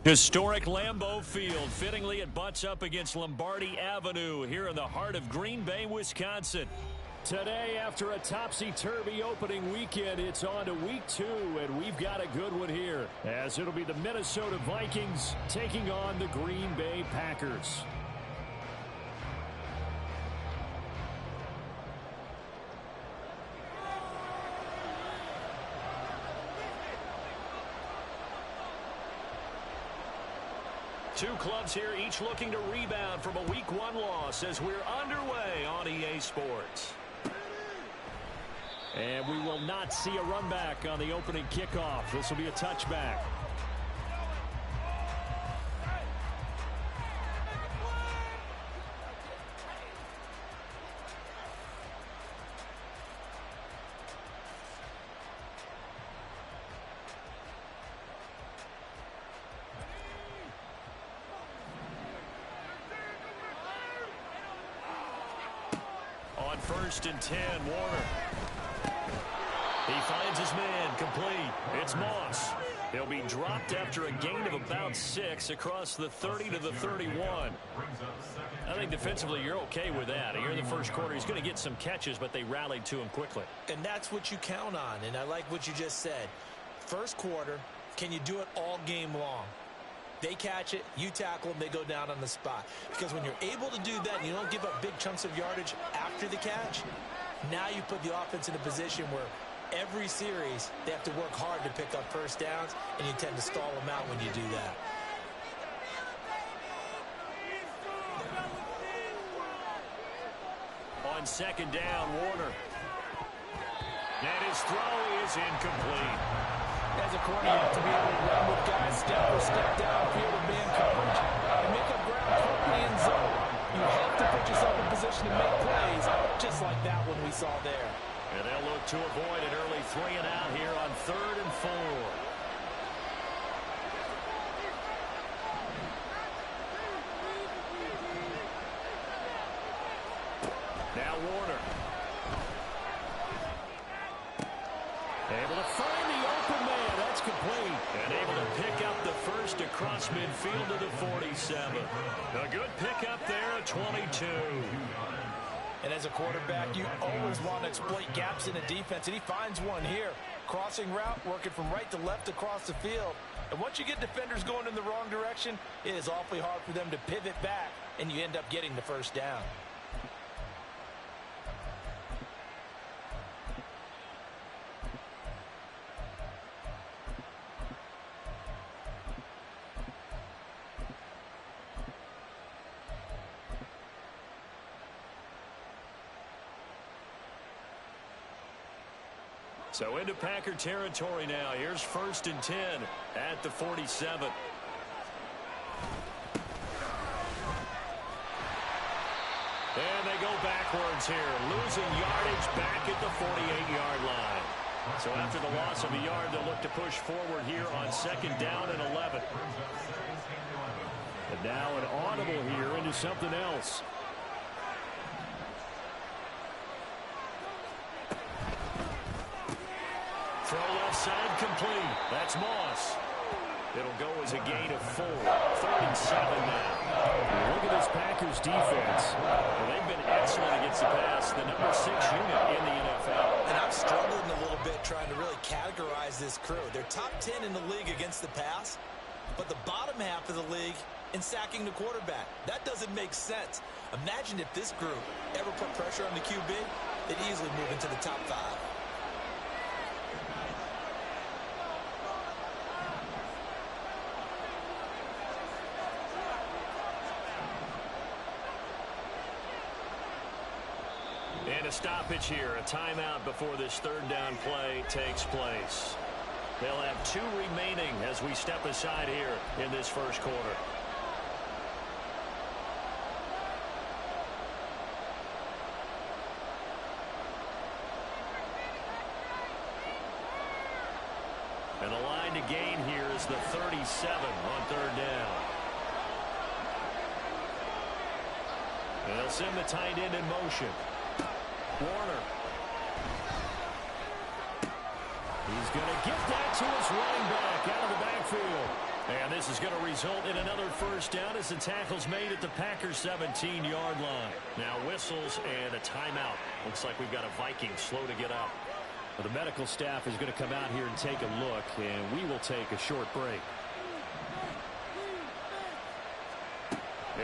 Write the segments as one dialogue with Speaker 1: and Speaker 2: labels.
Speaker 1: Historic Lambeau Field. Fittingly, it butts up against Lombardi Avenue here in the heart of Green Bay, Wisconsin. Today, after a topsy-turvy opening weekend, it's on to week 2, and we've got a good one here, as it'll be the Minnesota Vikings taking on the Green Bay Packers. Two clubs here, each looking to rebound from a Week 1 loss as we're underway on EA Sports. And we will not see a run back on the opening kickoff. This will be a touchback. On 1st and 10, Warner. He finds his man, complete. It's Moss. He'll be dropped after a gain of about 6 across the 30 to the 31. I think defensively you're okay with that. Here in the first quarter, he's going to get some catches, but they rallied to him quickly.
Speaker 2: And that's what you count on, and I like what you just said. First quarter, can you do it all game long? They catch it, you tackle them, they go down on the spot. Because when you're able to do that and you don't give up big chunks of yardage after the catch, now you put the offense in a position where every series they have to work hard to pick up first downs, and you tend to stall them out when you do that.
Speaker 1: On 2nd down, Warner. And his throw is incomplete.
Speaker 2: As a corner, you have to be able to run with guys step for step downfield and man coverage and make up ground quickly in zone. You have to put yourself in position to make plays, just like that one we saw there.
Speaker 1: And they'll look to avoid an early 3 and out here on 3rd and 4. Now Warner. Able to find the open man. That's complete. And able to pick up the first across midfield to the 47. A good pickup there at 22.
Speaker 2: And as a quarterback, you always want to exploit gaps in the defense, and he finds one here. Crossing route, working from right to left across the field. And once you get defenders going in the wrong direction, it is awfully hard for them to pivot back, and you end up getting the first down.
Speaker 1: So into Packer territory now. Here's 1st and 10 at the 47. And they go backwards here, losing yardage back at the 48-yard line. So after the loss of a yard, they'll look to push forward here on 2nd down and 11. And now an audible here into something else. Throw left side complete. That's Moss. It'll go as a gain of 4. 37 now.
Speaker 3: Look at this Packers defense.
Speaker 1: Well, they've been excellent against the pass. The number 6 unit in the NFL.
Speaker 2: And I'm struggling a little bit trying to really categorize this crew. They're top 10 in the league against the pass, but the bottom half of the league in sacking the quarterback. That doesn't make sense. Imagine if this group ever put pressure on the QB, they'd easily move into the top 5.
Speaker 1: And a stoppage here, a timeout before this 3rd down play takes place. They'll have 2 remaining as we step aside here in this first quarter. And the line to gain here is the 37 on 3rd down. And they'll send the tight end in motion. Warner. He's going to get that to his running back out of the backfield. And this is going to result in another first down as the tackle's made at the Packers 17-yard line. Now whistles and a timeout. Looks like we've got a Viking slow to get up.
Speaker 3: Well, the medical staff is going to come out here and take a look, and we will take a short break.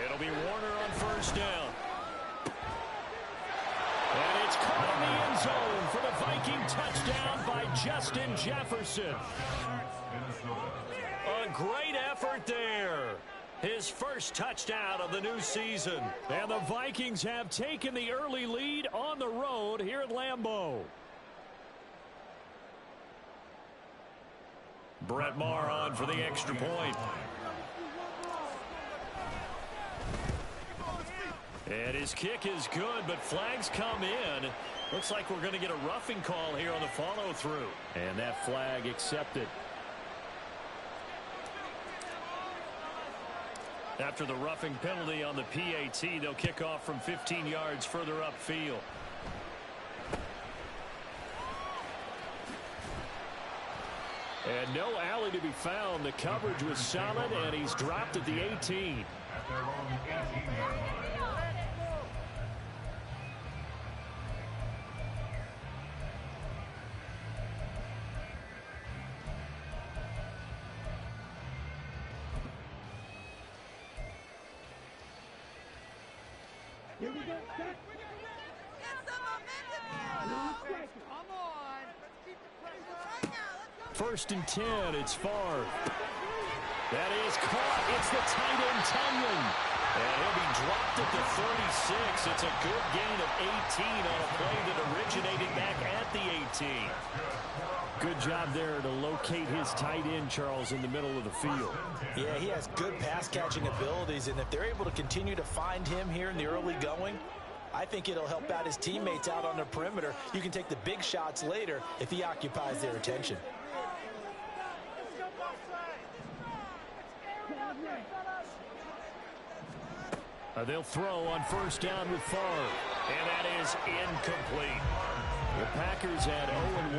Speaker 1: It'll be Warner on first down. And it's caught in the end zone for the Viking touchdown by Justin Jefferson. A great effort there. His first touchdown of the new season.
Speaker 3: And the Vikings have taken the early lead on the road here at Lambeau.
Speaker 1: Brett Maher on for the extra point. And his kick is good, but flags come in. Looks like we're going to get a roughing call here on the follow-through.
Speaker 3: And that flag accepted.
Speaker 1: After the roughing penalty on the PAT, they'll kick off from 15 yards further upfield.
Speaker 3: And no alley to be found. The coverage was solid, and he's dropped at the 18.
Speaker 1: First and 10, it's Favre. That is caught. It's the tight end, Tunyon. And he'll be dropped at the 36. It's a good gain of 18 on a play that originated back at the 18.
Speaker 3: Good job there to locate his tight end, Charles, in the middle of the field.
Speaker 2: Yeah, he has good pass-catching abilities, and if they're able to continue to find him here in the early going, I think it'll help out his teammates out on the perimeter. You can take the big shots later if he occupies their attention.
Speaker 3: They'll throw on first down with Favre.
Speaker 1: And that is incomplete.
Speaker 3: The Packers had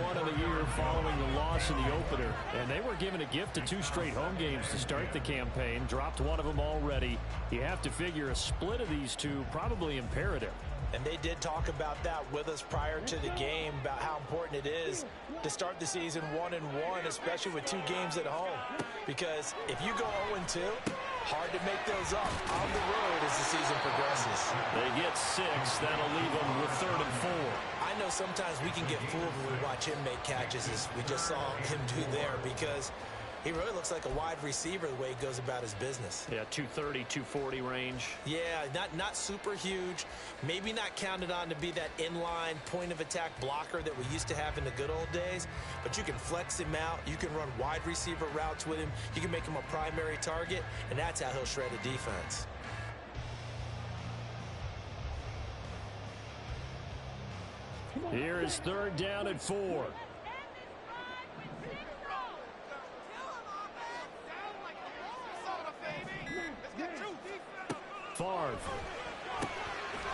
Speaker 3: 0-1 on the year following the loss in the opener. And they were given a gift of 2 straight home games to start the campaign. Dropped one of them already. You have to figure a split of these two probably imperative.
Speaker 2: And they did talk about that with us prior to the game, about how important it is to start the season 1-1, especially with 2 games at home. Because if you go 0-2, hard to make those up on the road as the season progresses.
Speaker 1: They get 6. That'll leave them with 3rd and 4.
Speaker 2: I know sometimes we can get fooled when we watch him make catches, as we just saw him do there, because he really looks like a wide receiver the way he goes about his business.
Speaker 1: Yeah, 230, 240 range.
Speaker 2: Yeah, not super huge. Maybe not counted on to be that inline point-of-attack blocker that we used to have in the good old days. But you can flex him out. You can run wide receiver routes with him. You can make him a primary target, and that's how he'll shred a defense.
Speaker 3: Here is 3rd down and 4. Favre.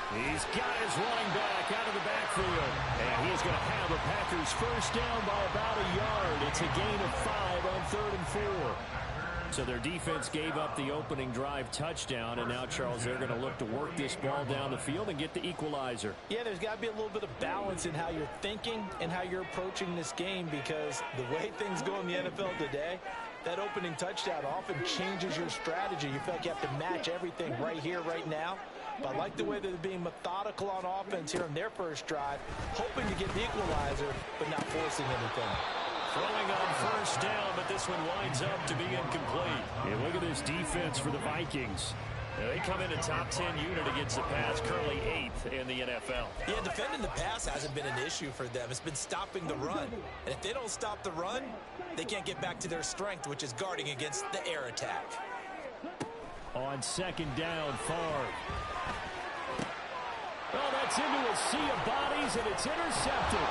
Speaker 3: He's got his running back out of the backfield. And he is going to have the Packers first down by about a yard. It's a gain of 5 on 3rd and 4. So their defense gave up the opening drive touchdown, and now, Charles, they're going to look to work this ball down the field and get the equalizer.
Speaker 2: Yeah, there's got to be a little bit of balance in how you're thinking and how you're approaching this game, because the way things go in the NFL today, that opening touchdown often changes your strategy. You feel like you have to match everything right here, right now. But I like the way they're being methodical on offense here in their first drive, hoping to get the equalizer, but not forcing anything.
Speaker 1: Throwing on first down, but this one winds up to be incomplete.
Speaker 3: And look at this defense for the Vikings.
Speaker 1: They come in a top 10 unit against the pass, currently 8th in the NFL.
Speaker 2: Yeah, defending the pass hasn't been an issue for them. It's been stopping the run. And if they don't stop the run, they can't get back to their strength, which is guarding against the air attack.
Speaker 3: On 2nd down, Favre. Oh, that's into a sea of bodies, and it's intercepted.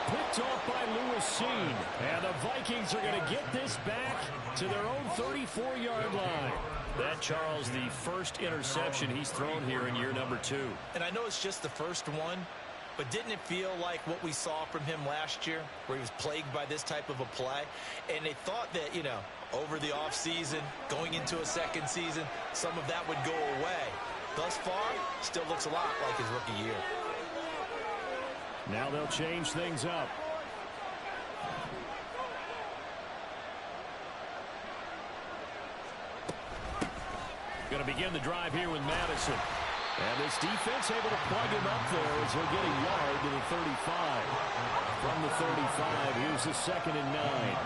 Speaker 3: Picked off by Lewis Seen. And the Vikings are going to get this back to their own 34-yard line.
Speaker 1: That, Charles, the first interception he's thrown here in year number 2.
Speaker 2: And I know it's just the first one, but didn't it feel like what we saw from him last year, where he was plagued by this type of a play? And they thought that, you know, over the offseason, going into a second season, some of that would go away. Thus far, still looks a lot like his rookie year.
Speaker 3: Now they'll change things up. Going to begin the drive here with Madison. And this defense able to plug him up there as he'll get a yard to the 35. From the 35, here's the 2nd and 9.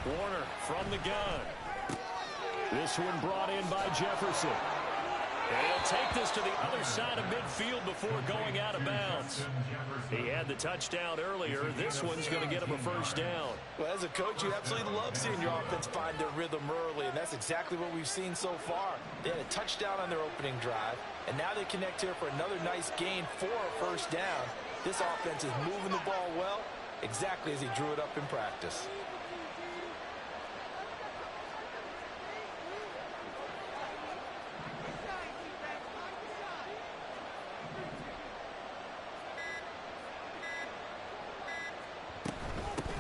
Speaker 3: Warner from the gun. This one brought in by Jefferson. And he'll take this to the other side of midfield before going out of bounds. He had the touchdown earlier. This one's going to get him a first down.
Speaker 2: Well, as a coach, you absolutely love seeing your offense find their rhythm early, and that's exactly what we've seen so far. They had a touchdown on their opening drive, and now they connect here for another nice gain for a first down. This offense is moving the ball well, exactly as he drew it up in practice.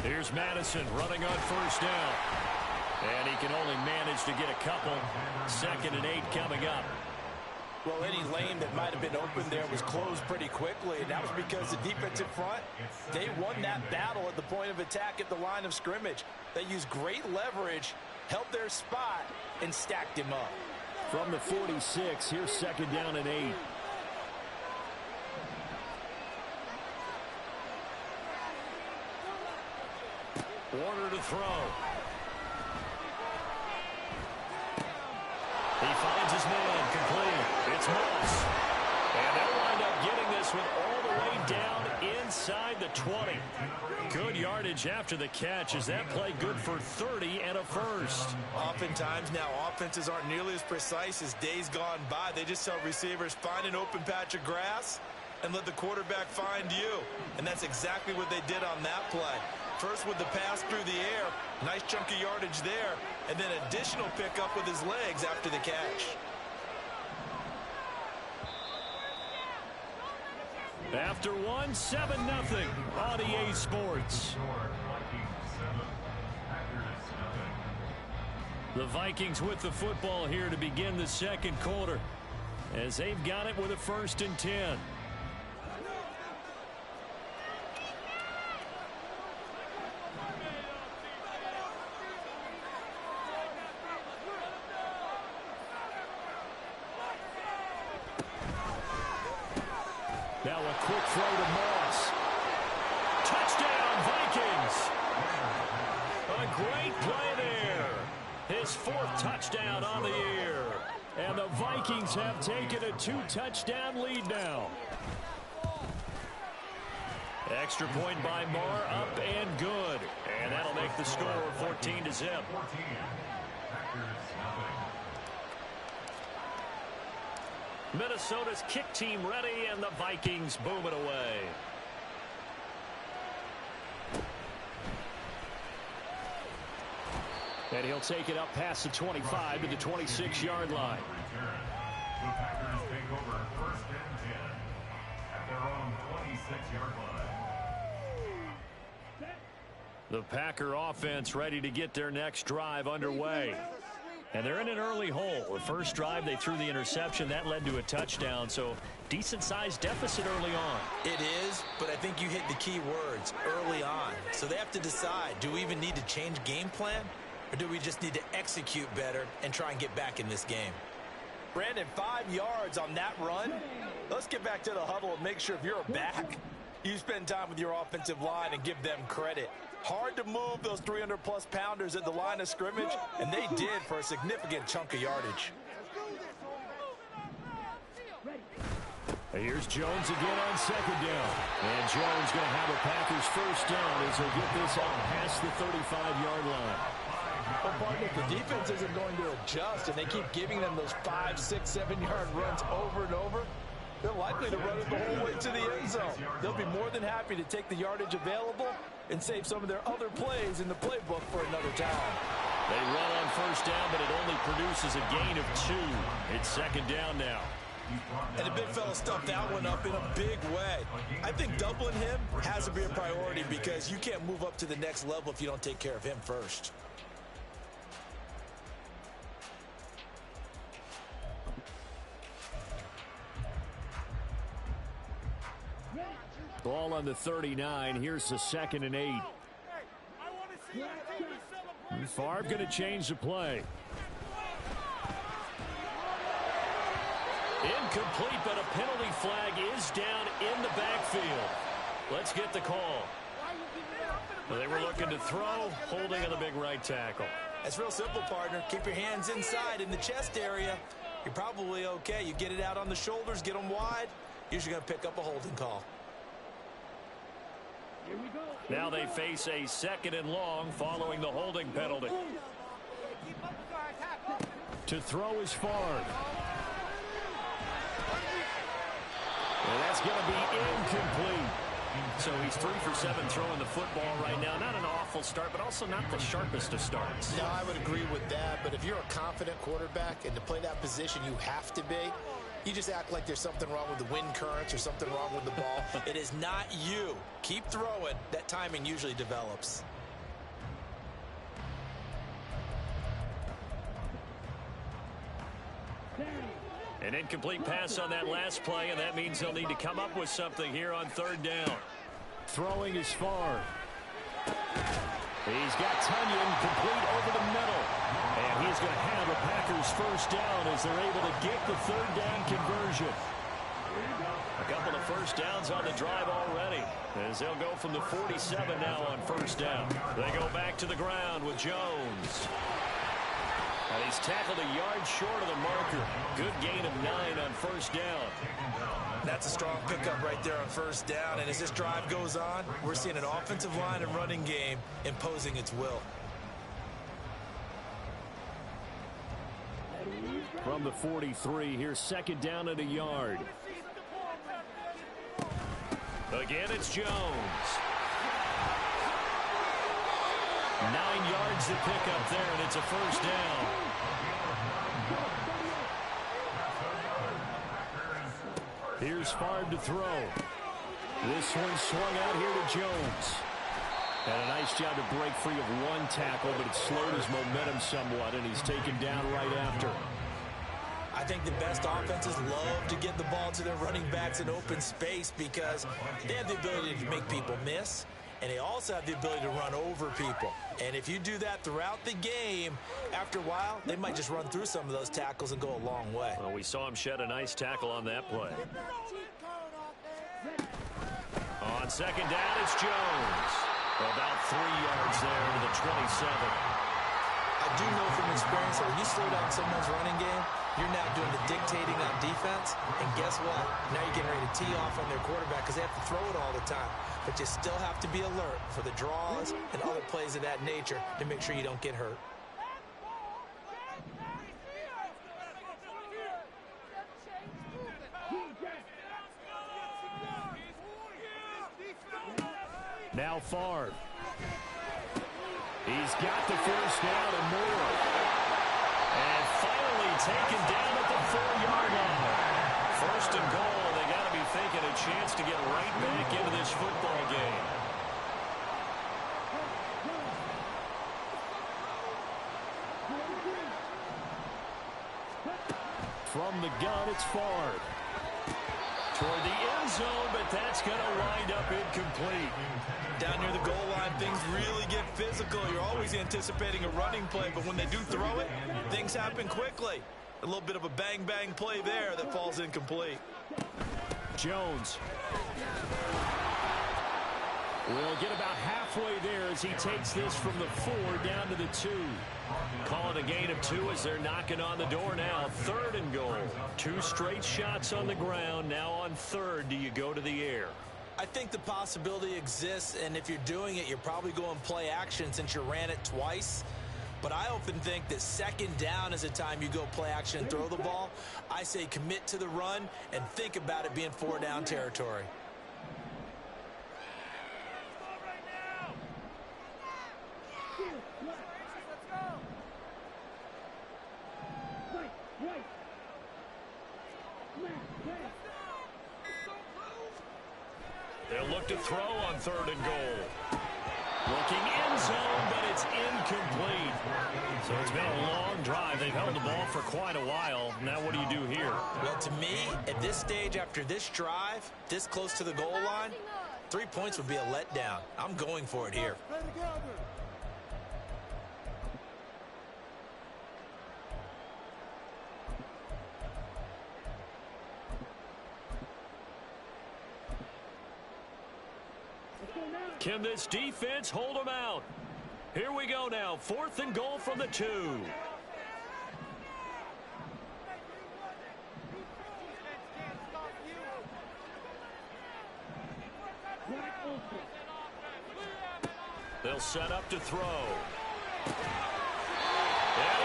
Speaker 3: Here's Madison running on first down. And he can only manage to get a couple. 2nd and 8 coming up.
Speaker 2: Well, any lane that might have been open there was closed pretty quickly, and that was because the defensive front, they won that battle at the point of attack at the line of scrimmage. They used great leverage, held their spot, and stacked him up.
Speaker 3: From the 46, here's 2nd down and 8. Warner to throw. He finds his man complete. It's Moss. And they'll wind up getting this one all the way down inside the 20. Good yardage after the catch. Is that play good for 30 and a first?
Speaker 2: Oftentimes now offenses aren't nearly as precise as days gone by. They just tell receivers, find an open patch of grass and let the quarterback find you. And that's exactly what they did on that play. First with the pass through the air, nice chunk of yardage there, and then additional pickup with his legs after the catch.
Speaker 3: After one, 7-0 on EA Sports. The Vikings with the football here to begin the second quarter, as they've got it with a 1st and 10. Now a quick throw to Moss. Touchdown, Vikings. A great play there. His 4th touchdown on the year. And the Vikings have taken a 2-touchdown lead now. Extra point by Marr, up and good. And that'll make the score 14-0. Minnesota's kick team ready, and the Vikings boom it away. And he'll take it up past the 25 to the 26-yard line.
Speaker 4: The Packers take over 1st and 10 at their own 26-yard line.
Speaker 3: The Packer offense ready to get their next drive underway. And they're in an early hole. The first drive, they threw the interception. That led to a touchdown, so decent-sized deficit early on.
Speaker 2: It is, but I think you hit the key words, early on. So they have to decide, do we even need to change game plan, or do we just need to execute better and try and get back in this game? Brandon, 5 yards on that run. Let's get back to the huddle and make sure if you're a back, you spend time with your offensive line and give them credit. Hard to move those 300-plus pounders at the line of scrimmage, and they did for a significant chunk of yardage.
Speaker 3: Here's Jones again on 2nd down. And Jones going to have a Packers first down as he'll get this out past the 35-yard line.
Speaker 2: Well, partner, the defense isn't going to adjust, and they keep giving them those 5, 6, 7-yard runs over and over. They're likely to run it the whole way to the end zone. They'll be more than happy to take the yardage available and save some of their other plays in the playbook for another time.
Speaker 1: They run on first down, but it only produces a gain of 2. It's second down now.
Speaker 2: And the big fella stuffed that one up in a big way. I think doubling him has to be a priority because you can't move up to the next level if you don't take care of him first.
Speaker 3: Ball on the 39. Here's the 2nd and 8. Favre going to change the play.
Speaker 1: Incomplete, but a penalty flag is down in the backfield. Let's get the call. Well, they were looking to throw, holding on the big right tackle.
Speaker 2: It's real simple, partner. Keep your hands inside in the chest area. You're probably okay. You get it out on the shoulders, get them wide. Usually going to pick up a holding call.
Speaker 1: Now they face a 2nd and long following the holding penalty.
Speaker 3: To throw is Favre.
Speaker 1: And that's going to be incomplete. So he's 3 for 7 throwing the football right now. Not an awful start, but also not the sharpest of starts.
Speaker 2: No, I would agree with that. But if you're a confident quarterback and to play that position you have to be, you just act like there's something wrong with the wind currents or something wrong with the ball. It is not you. Keep throwing. That timing usually develops.
Speaker 1: An incomplete pass on that last play, and that means they'll need to come up with something here on 3rd down.
Speaker 3: Throwing is Favre.
Speaker 1: He's got Tunyon complete over the middle. And he's going to have a Packers first down as they're able to get the 3rd down conversion. A couple of first downs on the drive already, as they'll go from the 47 now on first down. They go back to the ground with Jones. And he's tackled a yard short of the marker. Good gain of 9 on first down.
Speaker 2: That's a strong pickup right there on first down. And as this drive goes on, we're seeing an offensive line and running game imposing its will.
Speaker 3: From the 43, here's 2nd down at a yard.
Speaker 1: Again, it's Jones. 9 yards to pick up there, and it's a first down.
Speaker 3: Here's Favre to throw. This one swung out here to Jones. And a nice job to break free of one tackle, but it slowed his momentum somewhat, and he's taken down right after.
Speaker 2: I think the best offenses love to get the ball to their running backs in open space because they have the ability to make people miss, and they also have the ability to run over people. And if you do that throughout the game, after a while, they might just run through some of those tackles and go a long way.
Speaker 1: Well, we saw him shed a nice tackle on that play. On 2nd down, it's Jones. About 3 yards there to the 27.
Speaker 2: I do know from experience that when you slow down someone's running game, you're now doing the dictating on defense. And guess what? Now you're getting ready to tee off on their quarterback because they have to throw it all the time. But you still have to be alert for the draws and other plays of that nature to make sure you don't get hurt.
Speaker 3: Now Favre. He's got the first down and more.
Speaker 1: And finally taken down at the 4-yard line. 1st and goal. They got to be thinking a chance to get right back into this football game.
Speaker 3: From the gun, it's Favre.
Speaker 1: Toward the end zone, but that's going to wind up incomplete.
Speaker 2: Down near the goal line, things really get physical. You're always anticipating a running play, but when they do throw it, things happen quickly. A little bit of a bang-bang play there that falls incomplete.
Speaker 3: Jones will get about halfway there as he takes this from the 4 down to the 2.
Speaker 1: Calling a gain of 2 as they're knocking on the door now. 3rd and goal. 2 straight shots on the ground. Now on 3rd, do you go to the air?
Speaker 2: I think the possibility exists, and if you're doing it, you're probably going play action since you ran it twice. But I often think that 2nd down is a time you go play action and throw the ball. I say commit to the run and think about it being 4 down territory.
Speaker 1: They'll look to throw on 3rd and goal. Looking end zone, but it's incomplete. So it's been a long drive. They've held the ball for quite a while. Now what do you do here?
Speaker 2: Well, to me, at this stage, after this drive, this close to the goal line, 3 points would be a letdown. I'm going for it here.
Speaker 1: Can this defense hold them out? Here we go now. 4th and goal from the 2. They'll set up to throw. And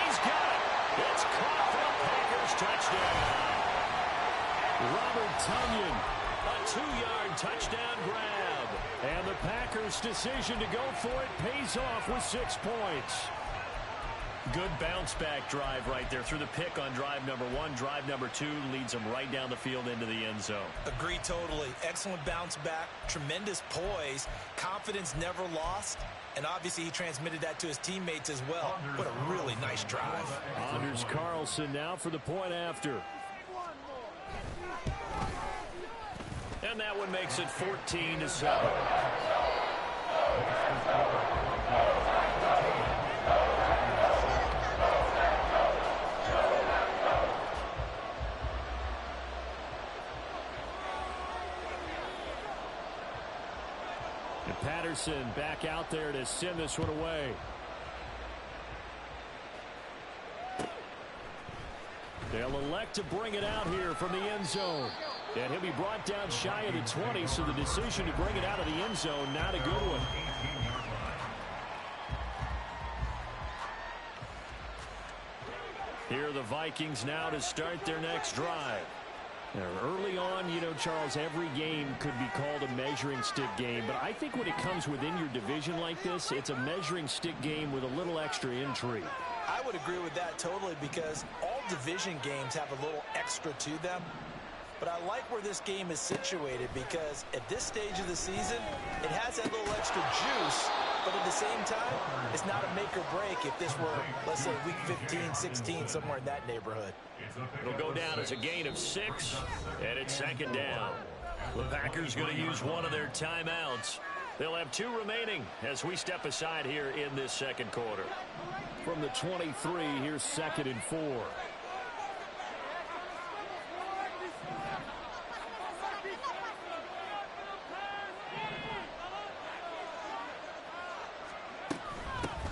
Speaker 1: he's got it. It's caught for the Packers touchdown. Robert Tonyan, a 2-yard touchdown grab. And the Packers' decision to go for it pays off with 6 points. Good bounce-back drive right there through the pick on drive number 1. Drive number 2 leads them right down the field into the end zone.
Speaker 2: Agree totally. Excellent bounce back, tremendous poise, confidence never lost, and obviously he transmitted that to his teammates as well. What a really nice drive.
Speaker 1: Anders Carlson now for the point after. And that one makes it 14-7. And Patterson back out there to send this one away. They'll elect to bring it out here from the end zone. And he'll be brought down shy of the 20, so the decision to bring it out of the end zone, not a good one. Here are the Vikings now to start their next drive. Now, early on, you know, Charles, every game could be called a measuring stick game. But I think when it comes within your division like this, it's a measuring stick game with a little extra intrigue.
Speaker 2: I would agree with that totally because all division games have a little extra to them. But I like where this game is situated because at this stage of the season, it has that little extra juice. But at the same time, it's not a make or break if this were, let's say, week 15, 16, somewhere in that neighborhood.
Speaker 1: It'll go down as a gain of 6, and it's 2nd down. The Packers going to use one of their timeouts. They'll have 2 remaining as we step aside here in this 2nd quarter. From the 23, here's 2nd and 4.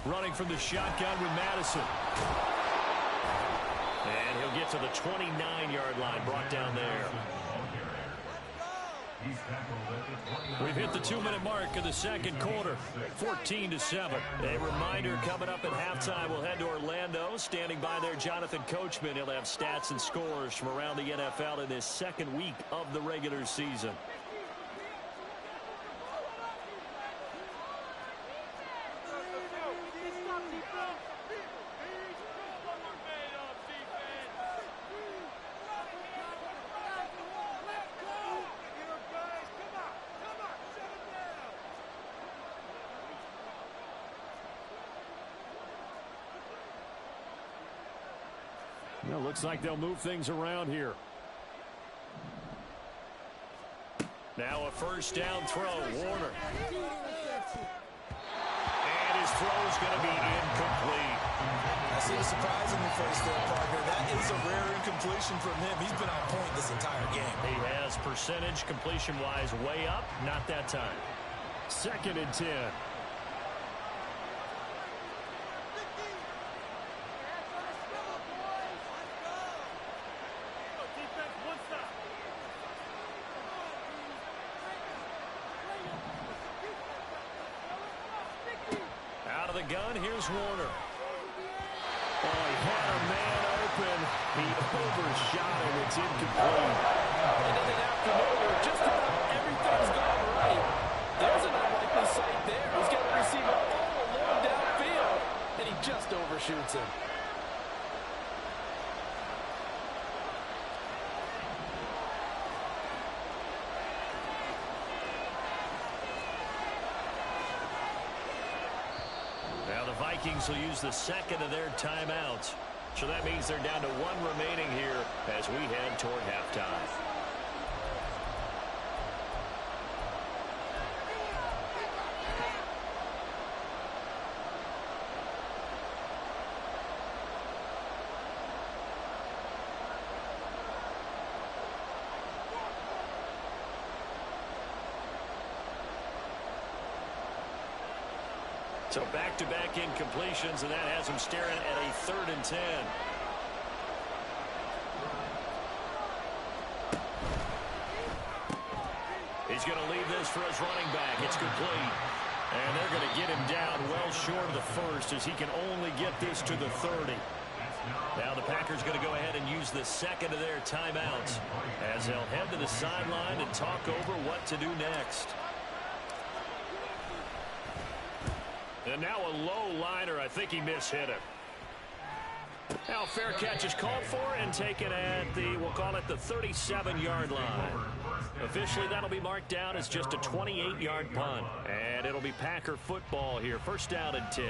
Speaker 1: Running from the shotgun with Madison. And he'll get to the 29-yard line, brought down there. We've hit the 2-minute mark of the 2nd quarter, 14-7. A reminder coming up at halftime, we'll head to Orlando. Standing by there, Jonathan Coachman. He'll have stats and scores from around the NFL in this 2nd week of the regular season. Well, looks like they'll move things around here. Now a 1st down throw, Warner. And his throw is going to be incomplete.
Speaker 2: I see the surprise in your face there, partner. That is a rare incompletion from him. He's been on point this entire game.
Speaker 1: He has percentage completion-wise way up, not that time. 2nd and 10. Gun, here's Warner. Oh, he had a man open. He overshot him. It's incomplete.
Speaker 5: And in an afternoon where just about everything's gone right, there's an unlikely sight there. He's got a receiver all alone downfield, and he just overshoots him.
Speaker 1: Vikings will use the second of their timeouts. So that means they're down to one remaining here as we head toward halftime. So back-to-back incompletions, and that has him staring at a 3rd and 10. He's going to leave this for his running back. It's complete. And they're going to get him down well short of the first as he can only get this to the 30. Now the Packers going to go ahead and use the second of their timeouts as they'll head to the sideline and talk over what to do next. And now a low liner. I think he mishit it. Now fair catch is called for and taken at the, we'll call it the 37-yard line. Officially, that'll be marked down as just a 28-yard punt. And it'll be Packer football here. 1st down and 10.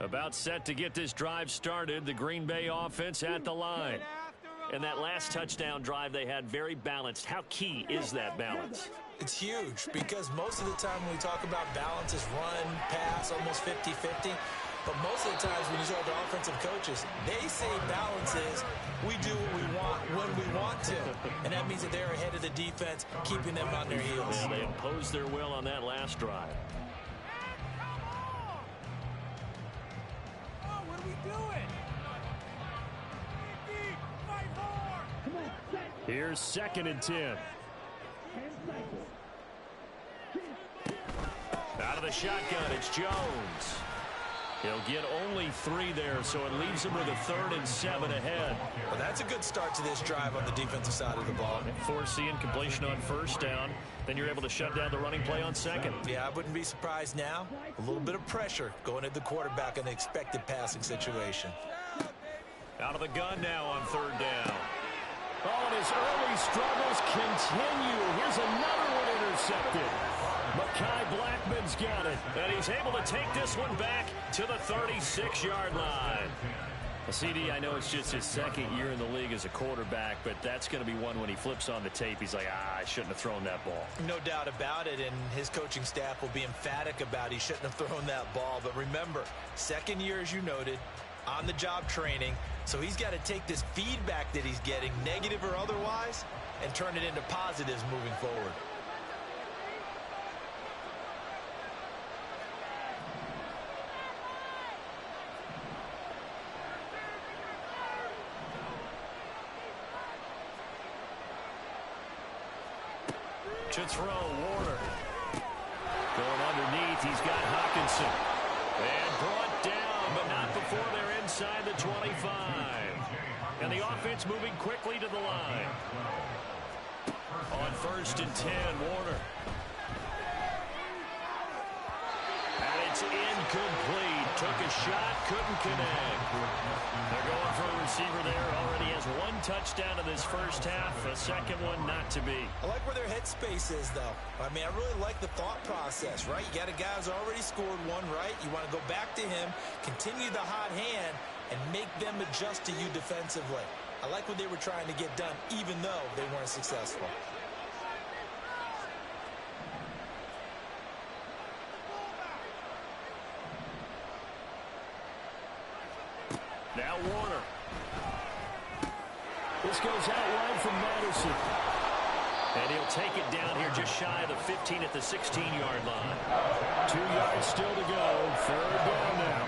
Speaker 1: About set to get this drive started. The Green Bay offense at the line. And that last touchdown drive they had very balanced. How key is that balance?
Speaker 2: It's huge because most of the time when we talk about balance is run, pass, almost 50-50. But most of the times when you talk to offensive coaches, they say balance is we do what we want when we want to. And that means that they're ahead of the defense, keeping them on their heels.
Speaker 1: Yeah, they imposed their will on that last drive. Here's 2nd and 10. Out of the shotgun, it's Jones. He'll get only 3 there, so it leaves him with a 3rd and 7 ahead.
Speaker 2: Well, that's a good start to this drive on the defensive side of the ball.
Speaker 1: Force the incompletion on 1st down. Then you're able to shut down the running play on 2nd.
Speaker 2: Yeah, I wouldn't be surprised now. A little bit of pressure going at the quarterback in the expected passing situation.
Speaker 1: Out of the gun now on 3rd down. Oh, and his early struggles continue. Here's another one intercepted. Mekhi Blackman's got it. And he's able to take this one back to the 36-yard line. CD, I know it's just his 2nd year in the league as a quarterback, but that's going to be one when he flips on the tape. He's like, I shouldn't have thrown that ball.
Speaker 2: No doubt about it, and his coaching staff will be emphatic about he shouldn't have thrown that ball. But remember, 2nd year, as you noted, on-the-job training. So he's got to take this feedback that he's getting, negative or otherwise, and turn it into positives moving forward.
Speaker 1: To throw, Warner. Going underneath, he's got Hawkinson. And brought down, but not before they're inside the 25. And the offense moving quickly to the line. On 1st and 10, Warner. And it's incomplete. Took a shot, couldn't connect. They're going for a receiver there. Already has 1 touchdown in this 1st half. A 2nd one not to be.
Speaker 2: I like where their headspace is, though. I mean, I really like the thought process, right? You got a guy who's already scored 1, right? You want to go back to him, continue the hot hand, and make them adjust to you defensively. I like what they were trying to get done, even though they weren't successful.
Speaker 1: Now Warner. This goes out wide from Madison. And he'll take it down here just shy of the 15 at the 16-yard line. 2 yards still to go. 3rd down now.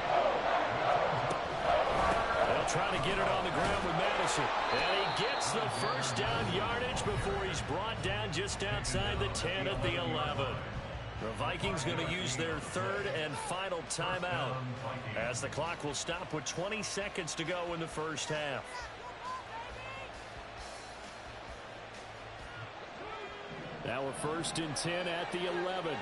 Speaker 1: They'll try to get it on the ground with Madison. And he gets the 1st down yardage before he's brought down just outside the 10 at the 11. The Vikings going to use their 3rd and final timeout as the clock will stop with 20 seconds to go in the 1st half. Now we're 1st and 10 at the 11.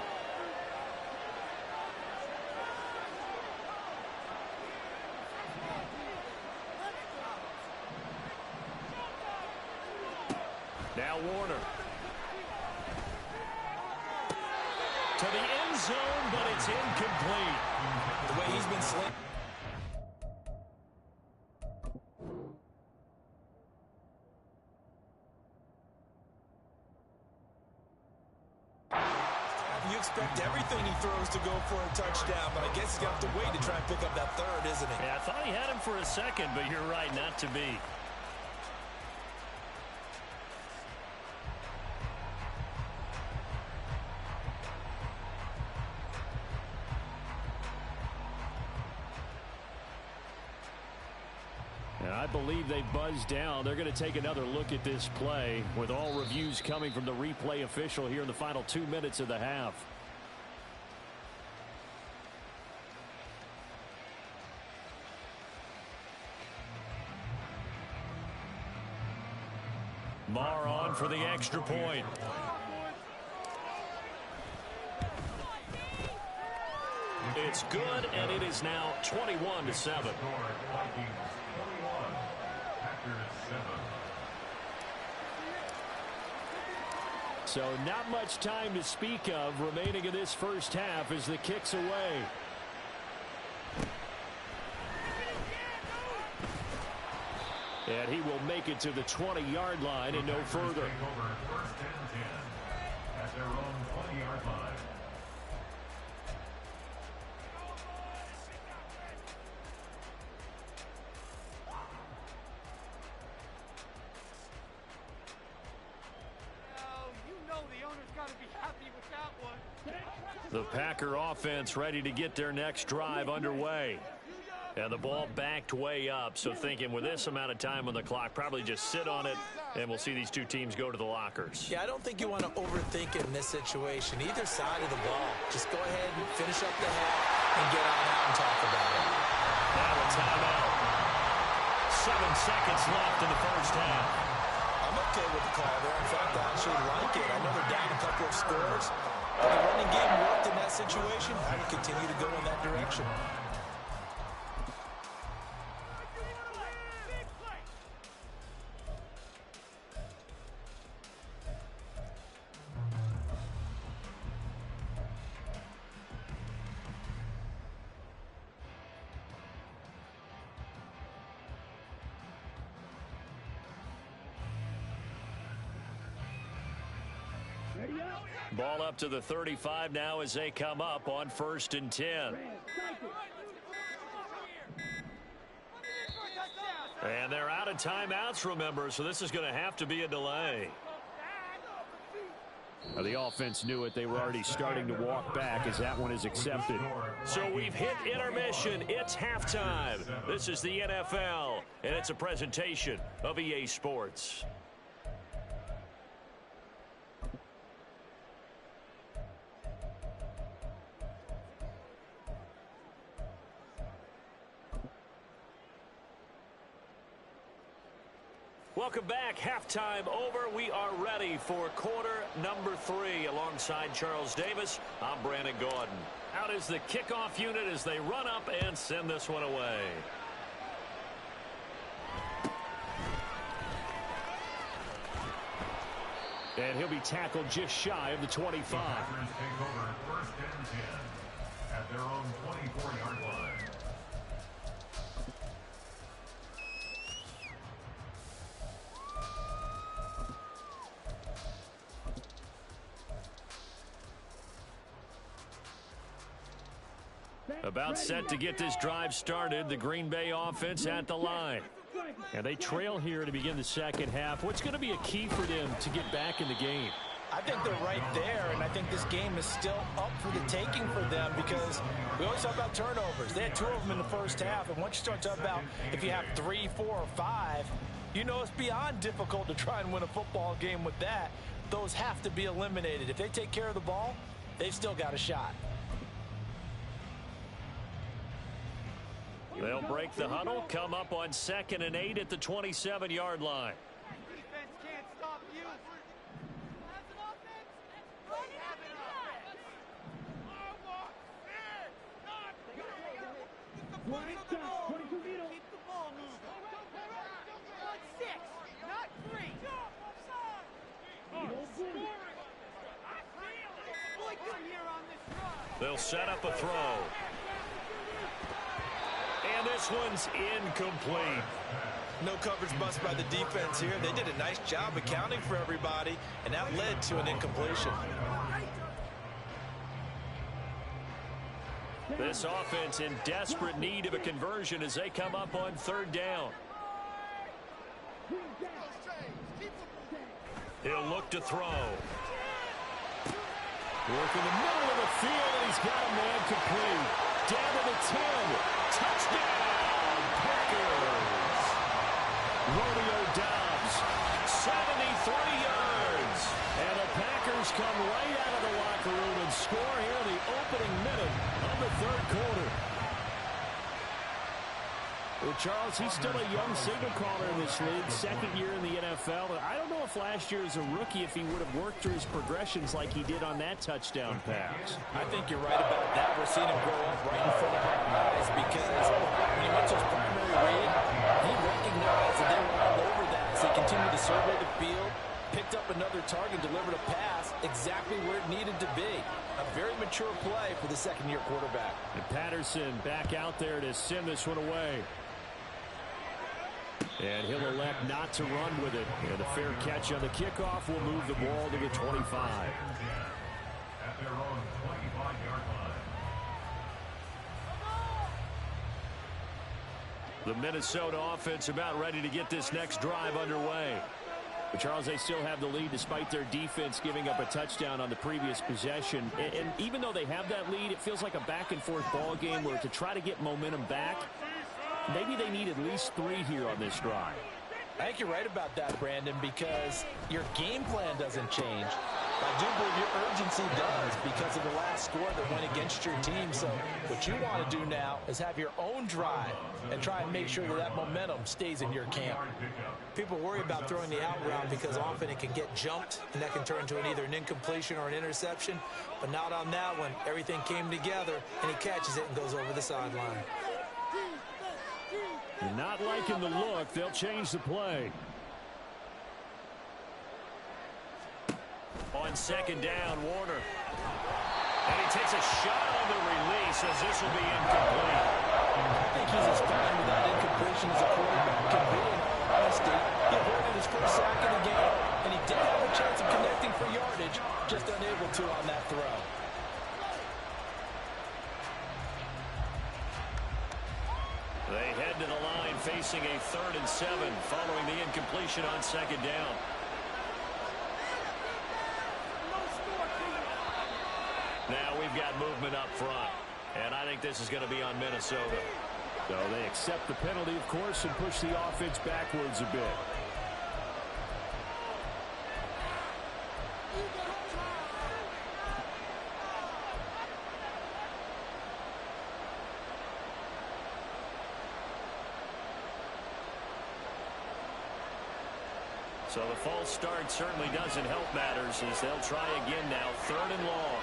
Speaker 1: to the end zone, but it's incomplete.
Speaker 2: The way he's been slinging. You expect everything he throws to go for a touchdown, but I guess he's going to have to wait to try and pick up that third, isn't he?
Speaker 1: Yeah, I thought he had him for a second, but you're right, not to be. And I believe they buzzed down. They're going to take another look at this play with all reviews coming from the replay official here in the final 2 minutes of the half. Marr on for the extra point. It's good, and it is now 21-7. So not much time to speak of remaining in this first half as the kick's away. And he will make it to the 20-yard line and no further.
Speaker 4: First and 10 at their own 20-yard line.
Speaker 1: The Packer offense ready to get their next drive underway. And the ball backed way up, so thinking with this amount of time on the clock, probably just sit on it, and we'll see these two teams go to the lockers.
Speaker 2: Yeah, I don't think you want to overthink it in this situation. Either side of the ball, just go ahead and finish up the half and get on out and talk about it.
Speaker 1: Now a timeout. 7 seconds left in the first half.
Speaker 2: I'm okay with the call there. In fact, I actually like it. I know they're down a couple of scores, but the running game worked in that situation. I would continue to go in that direction.
Speaker 1: Ball up to the 35 now as they come up on 1st and 10. And they're out of timeouts, remember, so this is going to have to be a delay. The offense knew it. They were already starting to walk back as that one is accepted. So we've hit intermission. It's halftime. This is the NFL, and it's a presentation of EA Sports. Welcome back. Halftime over. We are ready for quarter number 3. Alongside Charles Davis, I'm Brandon Gordon. Out is the kickoff unit as they run up and send this one away. And he'll be tackled just shy of the 25.
Speaker 4: The Packers take over 1st and 10 at their own 24-yard line.
Speaker 1: About set to get this drive started, the Green Bay offense at the line. And they trail here to begin the second half. What's going to be a key for them to get back in the game?
Speaker 2: I think they're right there, and I think this game is still up for the taking for them because we always talk about turnovers. They had 2 of them in the first half, and once you start talking about if you have 3, 4, or 5, you know it's beyond difficult to try and win a football game with that. Those have to be eliminated. If they take care of the ball, they've still got a shot.
Speaker 1: They'll break the huddle, come up on 2nd and 8 at the 27-yard line.
Speaker 6: Defense can't stop you. As an offense, we have an offense. Keep the ball moving. 6, not 3.
Speaker 1: They'll set up a throw. And this one's incomplete.
Speaker 2: No coverage bust by the defense here. They did a nice job accounting for everybody, and that led to an incompletion.
Speaker 1: This offense in desperate need of a conversion as they come up on third down. He'll look to throw. Work in the middle of the field, and he's got a man complete. Down to the 10. Touchdown, Packers. Romeo Doubs, 73 yards. And the Packers come right out of the locker room and score here in the opening minute of the third quarter. Well, Charles, he's still a young signal caller in this league, second year in the NFL. I don't know if last year as a rookie, if he would have worked through his progressions like he did on that touchdown pass.
Speaker 2: I think you're right about that. We're seeing him grow up right in front of our eyes because when he went to his primary read, he recognized that they were all over that as they continued to survey the field, picked up another target, delivered a pass exactly where it needed to be. A very mature play for the second-year quarterback.
Speaker 1: And Patterson back out there to send this one away. And he'll elect not to run with it. And a fair catch on the kickoff will move the ball to the 25.
Speaker 4: At their own 25-yard line.
Speaker 1: The Minnesota offense about ready to get this next drive underway. But Charles, they still have the lead despite their defense giving up a touchdown on the previous possession. And even though they have that lead, it feels like a back-and-forth ball game where to try to get momentum back, maybe they need at least 3 here on this drive.
Speaker 2: I think you're right about that, Brandon, because your game plan doesn't change. I do believe your urgency does because of the last score that went against your team. So what you want to do now is have your own drive and try and make sure that that momentum stays in your camp. People worry about throwing the out route because often it can get jumped, and that can turn into either an incompletion or an interception. But not on that one. Everything came together, and he catches it and goes over the sideline.
Speaker 1: Not liking the look. They'll change the play. On second down, Warner. And he takes a shot on the release as this will be incomplete.
Speaker 2: I think he's as fine with that incompletion as a quarterback can be, in all honesty. He avoided his first sack of the game, and he did have a chance of connecting for yardage, just unable to on that throw.
Speaker 1: They head to the line facing a 3rd and 7 following the incompletion on second down. Now we've got movement up front, and I think this is going to be on Minnesota. So they accept the penalty, of course, and push the offense backwards a bit. So the false start certainly doesn't help matters as they'll try again now, 3rd and long.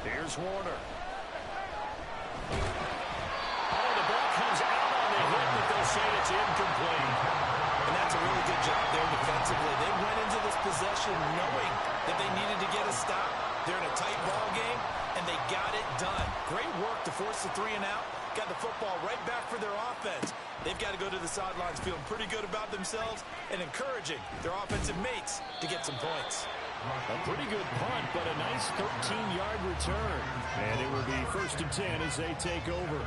Speaker 1: Here's Warner. Oh, the ball comes out on the hit, but they'll say it's incomplete.
Speaker 2: And that's a really good job there defensively. They went into this possession knowing that they needed to get a stop. They're in a tight ball game, and they got it done. Great work to force the 3 and out. Got the football right back for their offense. They've got to go to the sidelines feeling pretty good about themselves and encouraging their offensive mates to get some points.
Speaker 1: A pretty good punt, but a nice 13-yard return. And it will be 1st and 10 as they take over.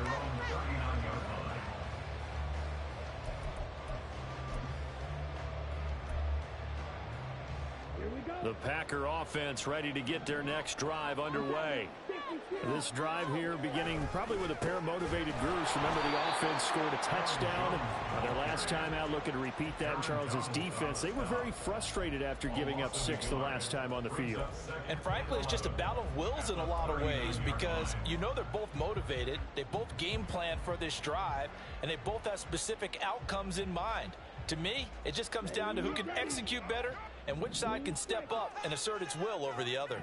Speaker 1: The Packer offense ready to get their next drive underway. This drive here beginning probably with a pair of motivated groups. Remember, the offense scored a touchdown. Their last time out, looking to repeat that in Charles's defense. They were very frustrated after giving up 6 the last time on the field.
Speaker 2: And frankly, it's just a battle of wills in a lot of ways because you know they're both motivated. They both game plan for this drive, and they both have specific outcomes in mind. To me, it just comes down to who can execute better and which side can step up and assert its will over the other.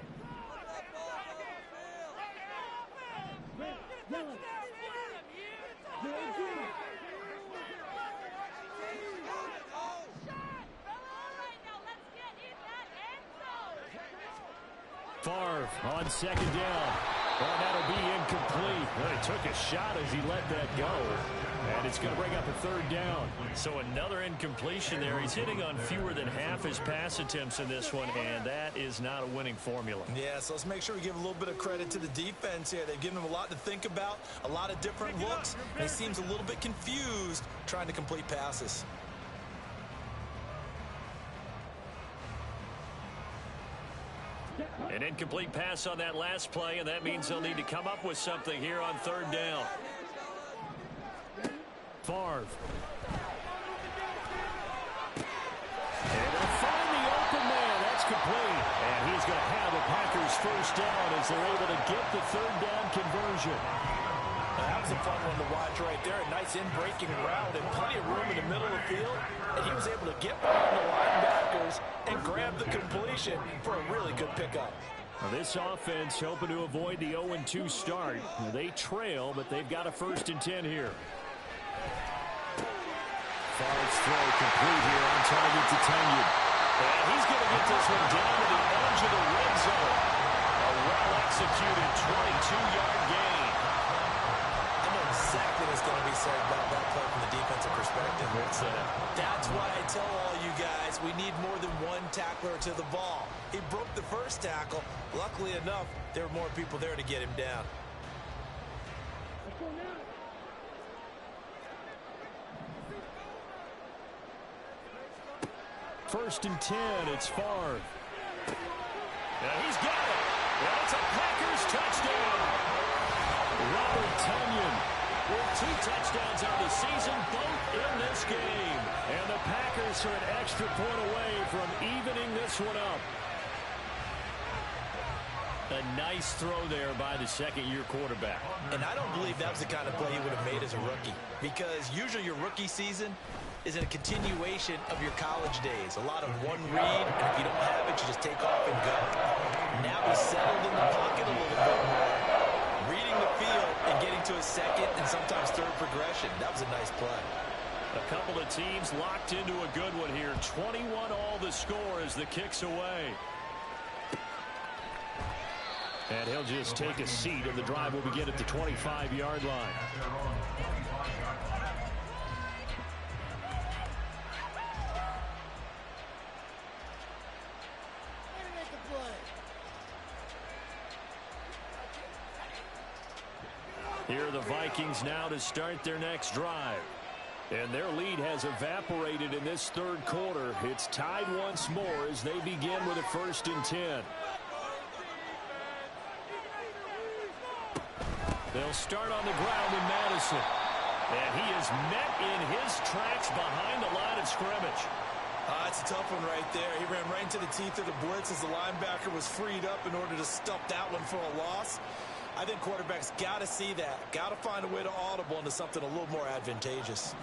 Speaker 3: Favre on second down. Well, that'll be incomplete. Well, he took a shot as he let that go. And it's going to bring up a third down.
Speaker 1: So another incompletion there. He's hitting on fewer than half his pass attempts in this one, and that is not a winning formula.
Speaker 2: Yeah, so let's make sure we give a little bit of credit to the defense here. They've given him a lot to think about, a lot of different looks, and he seems a little bit confused trying to complete passes.
Speaker 1: An incomplete pass on that last play, and that means they'll need to come up with something here on third down.
Speaker 3: Favre.
Speaker 1: And they'll find the open man. That's complete. And he's going to have the Packers first down as they're able to get the third down conversion.
Speaker 2: That was a fun one to watch right there. A nice in-breaking route and plenty of room in the middle of the field. And he was able to get behind the linebackers and grab the completion for a really good pickup.
Speaker 3: Now this offense hoping to avoid the 0-2 start. They trail, but they've got a 1st and 10 here.
Speaker 1: Favre's throw complete here on target to Tunyon. And he's going to get this one down to the edge of the red zone. A well-executed 22-yard gain.
Speaker 2: I know exactly what's going to be said about that play from the defensive perspective. That's why I tell all you guys we need more than one tackler to the ball. He broke the first tackle. Luckily enough, there were more people there to get him down.
Speaker 3: First and 10, it's Favre.
Speaker 1: And he's got it. And it's a Packers touchdown. Robert Tunyon with 2 touchdowns on the season, both in this game. And the Packers are an extra point away from evening this one up. A nice throw there by the second-year quarterback.
Speaker 2: And I don't believe that was the kind of play he would have made as a rookie. Because usually your rookie season is a continuation of your college days. A lot of one read, and if you don't have it, you just take off and go. Now he's settled in the pocket a little bit more, reading the field and getting to a second and sometimes third progression. That was a nice play.
Speaker 1: A couple of teams locked into a good one here. 21 all the score as the kick's away.
Speaker 3: And he'll just take a seat, and the drive will begin at the 25-yard line.
Speaker 1: Here are the Vikings now to start their next drive. And their lead has evaporated in this third quarter. It's tied once more as they begin with a 1st and 10. They'll start on the ground in Madison. And he is met in his tracks behind the line of scrimmage.
Speaker 2: That's a tough one right there. He ran right into the teeth of the blitz as the linebacker was freed up in order to stuff that one for a loss. I think quarterbacks got to see that. Got to find a way to audible into something a little more advantageous.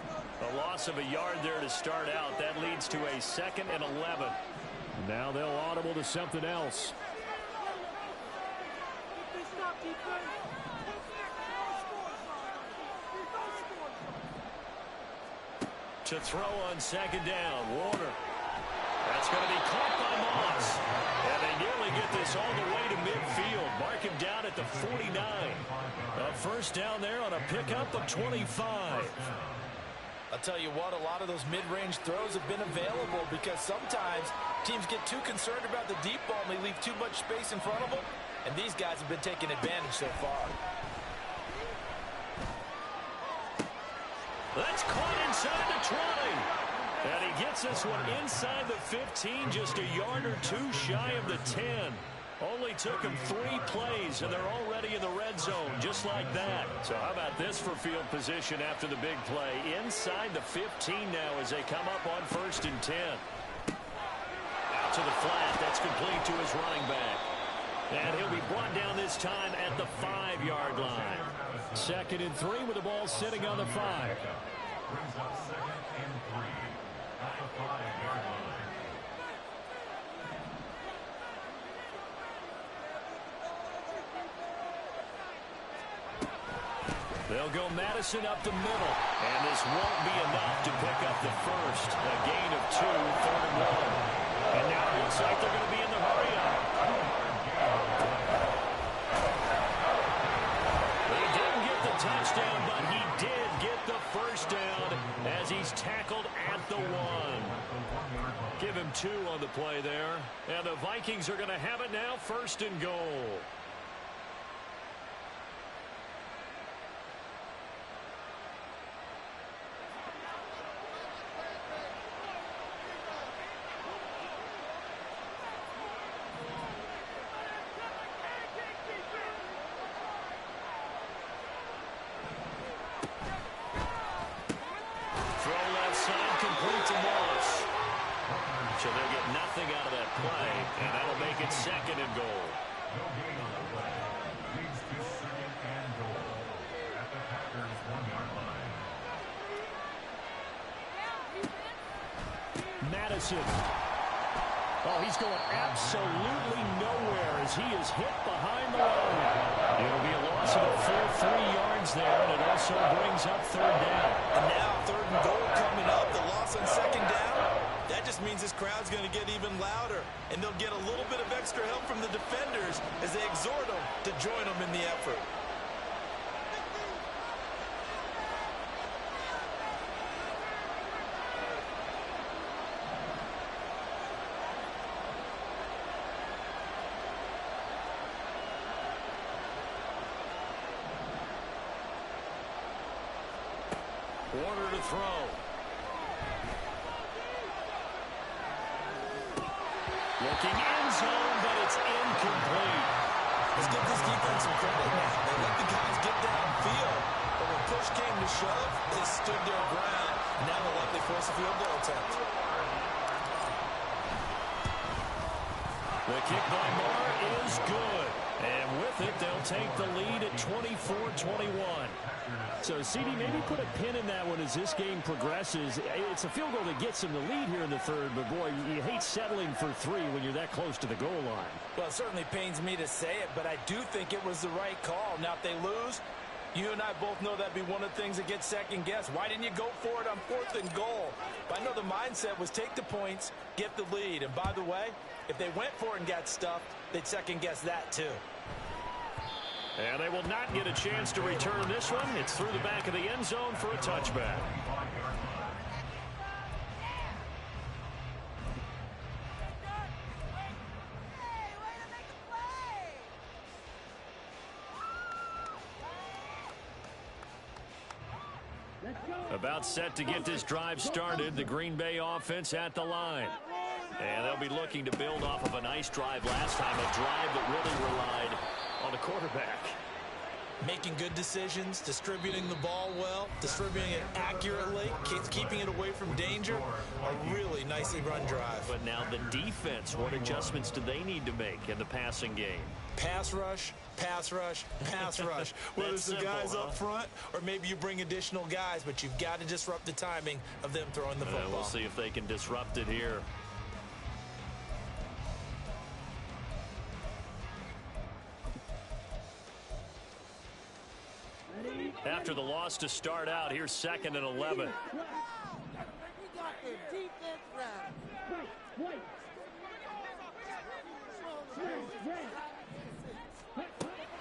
Speaker 1: A loss of a yard there to start out. That leads to a 2nd and 11.
Speaker 3: Now they'll audible to something else.
Speaker 1: To throw on 2nd down, Warner. That's going to be caught by Moss. And they nearly get this all the way to midfield. Mark him down at the 49. A 1st down there on a pickup of 25.
Speaker 2: I'll tell you what, a lot of those mid-range throws have been available because sometimes teams get too concerned about the deep ball and they leave too much space in front of them. And these guys have been taking advantage so far.
Speaker 1: That's caught inside the 20. And he gets this one inside the 15, just a yard or 2 shy of the 10. Only took him 3 plays, and they're already in the red zone, just like that. So how about this for field position after the big play? Inside the 15 now as they come up on 1st and 10. Out to the flat. That's complete to his running back. And he'll be brought down this time at the 5-yard line.
Speaker 3: 2nd and 3 with the ball sitting on the 5.
Speaker 4: Brings up 2nd and 3 at the 5-yard line.
Speaker 1: They'll go Madison up the middle. And this won't be enough to pick up the first. A gain of 2, 3rd and 1. And now it looks like they're going to be in the hurry up. touchdown, but he did get the first down as he's tackled at the 1. Give him 2 on the play there. And the Vikings are going to have it now, 1st and goal. Complete to Moss. So they'll get nothing out of that play, and that'll make it 2nd and goal.
Speaker 4: No gain on the play. Leads to 2nd and goal at the Packers' 1-yard line.
Speaker 3: Madison. Oh, he's going absolutely nowhere as he is hit behind the line.
Speaker 1: It'll be a loss of a full 3 yards there, and it also brings up 3rd down.
Speaker 2: And now 3rd and goal coming up. The loss on 2nd down. That just means this crowd's going to get even louder, and they'll get a little bit of extra help from the defenders as they exhort them to join them in the effort.
Speaker 1: Warner to throw. Looking end zone, but it's incomplete.
Speaker 2: Let's give this defense some credit. They let the guys get downfield, but when push came to shove, they stood their ground. Now they'll likely force a field goal attempt.
Speaker 1: The kick by Marr is good. And with it, they'll take the lead at 24-21.
Speaker 3: So, CD, maybe put a pin in that one as this game progresses. It's a field goal that gets them the lead here in the 3rd, but, boy, you hate settling for 3 when you're that close to the goal line.
Speaker 2: Well, it certainly pains me to say it, but I do think it was the right call. Now, if they lose, you and I both know that'd be one of the things that gets second-guessed. Why didn't you go for it on 4th and goal? But I know the mindset was take the points, get the lead. And, by the way, if they went for it and got stuffed, they'd second-guess that, too.
Speaker 1: And they will not get a chance to return this one. It's through the back of the end zone for a touchback. About set to get this drive started, the Green Bay offense at the line. And they'll be looking to build off of a nice drive last time, a drive that really relied on the quarterback.
Speaker 2: Making good decisions, distributing the ball well, distributing it accurately, keeping it away from danger. A really nicely run drive.
Speaker 1: But now the defense, what adjustments do they need to make in the passing game?
Speaker 2: Pass rush, pass rush, pass rush. Whether it's the guys up front or maybe you bring additional guys, but you've got to disrupt the timing of them throwing the football.
Speaker 1: We'll see if they can disrupt it here. After the loss to start out, here's 2nd and 11.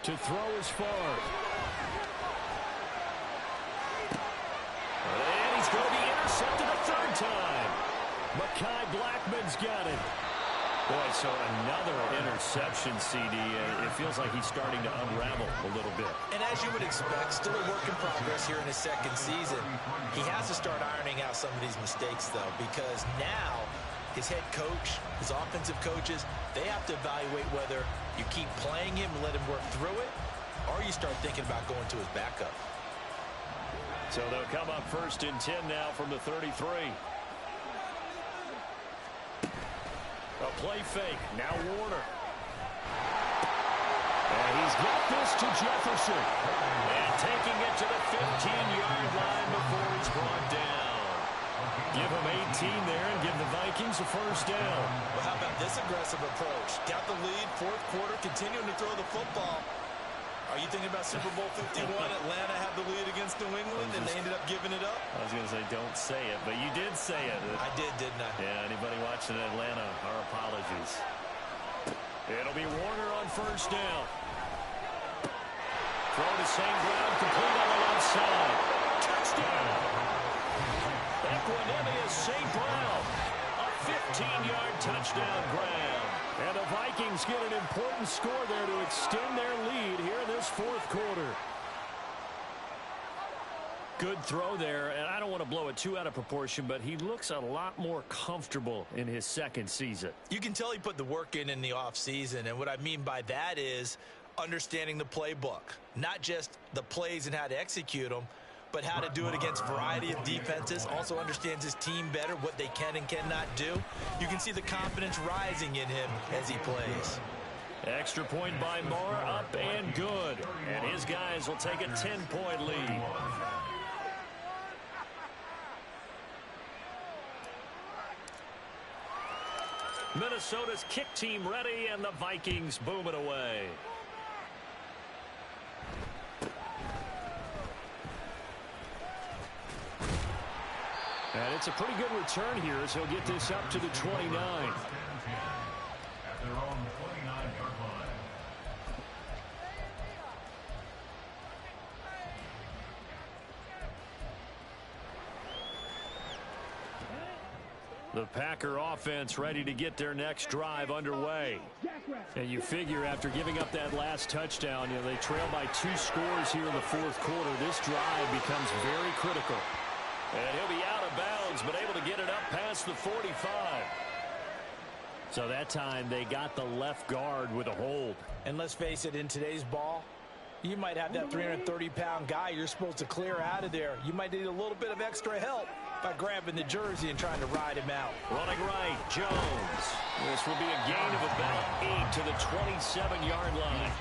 Speaker 1: To throw is far. And he's going to be intercepted a 3rd time. Mekhi Blackman's got it. Boy, so another interception, CD. It feels like he's starting to unravel a little bit.
Speaker 2: And as you would expect, still a work in progress here in his 2nd season. He has to start ironing out some of these mistakes, though, because now his head coach, his offensive coaches, they have to evaluate whether you keep playing him and let him work through it, or you start thinking about going to his backup.
Speaker 1: So they'll come up 1st and 10 now from the 33. A play fake. Now Warner. And he's got this to Jefferson. And taking it to the 15-yard line before it's brought down. Give him 18 there and give the Vikings a 1st down.
Speaker 2: Well, how about this aggressive approach? Got the lead, 4th quarter, continuing to throw the football. Are you thinking about Super Bowl 51? Atlanta had the lead against New England, and they ended up giving it up?
Speaker 1: I was going to say, don't say it, but you did say it.
Speaker 2: I did, didn't I?
Speaker 1: Yeah, anybody watching Atlanta, our apologies. It'll be Warner on 1st down. Throw to same ground, complete on the side. Touchdown. Equanimous St. Brown. A 15-yard touchdown grab. And the Vikings get an important score there to extend their lead here in this fourth quarter. Good throw there, and I don't want to blow it too out of proportion, but he looks a lot more comfortable in his second season.
Speaker 2: You can tell he put the work in the offseason, and what I mean by that is understanding the playbook. Not just the plays and how to execute them, but how to do it against a variety of defenses. Also understands his team better, what they can and cannot do. You can see the confidence rising in him as he plays.
Speaker 1: Extra point by Moore, up and good. And his guys will take a 10-point lead. Minnesota's kick team ready, and the Vikings boom it away. And it's a pretty good return here as he'll get this up to the 29.
Speaker 4: At their own 29-yard line.
Speaker 1: The Packer offense ready to get their next drive underway. And you figure after giving up that last touchdown, they trail by 2 scores here in the fourth quarter. This drive becomes very critical. And he'll be out of bounds, but able to get it up past the 45. So that time they got the left guard with a hold.
Speaker 2: And let's face it, in today's ball, you might have that 330-pound guy you're supposed to clear out of there. You might need a little bit of extra help by grabbing the jersey and trying to ride him out.
Speaker 1: Running right, Jones. This will be a gain of about 8 to the 27-yard line.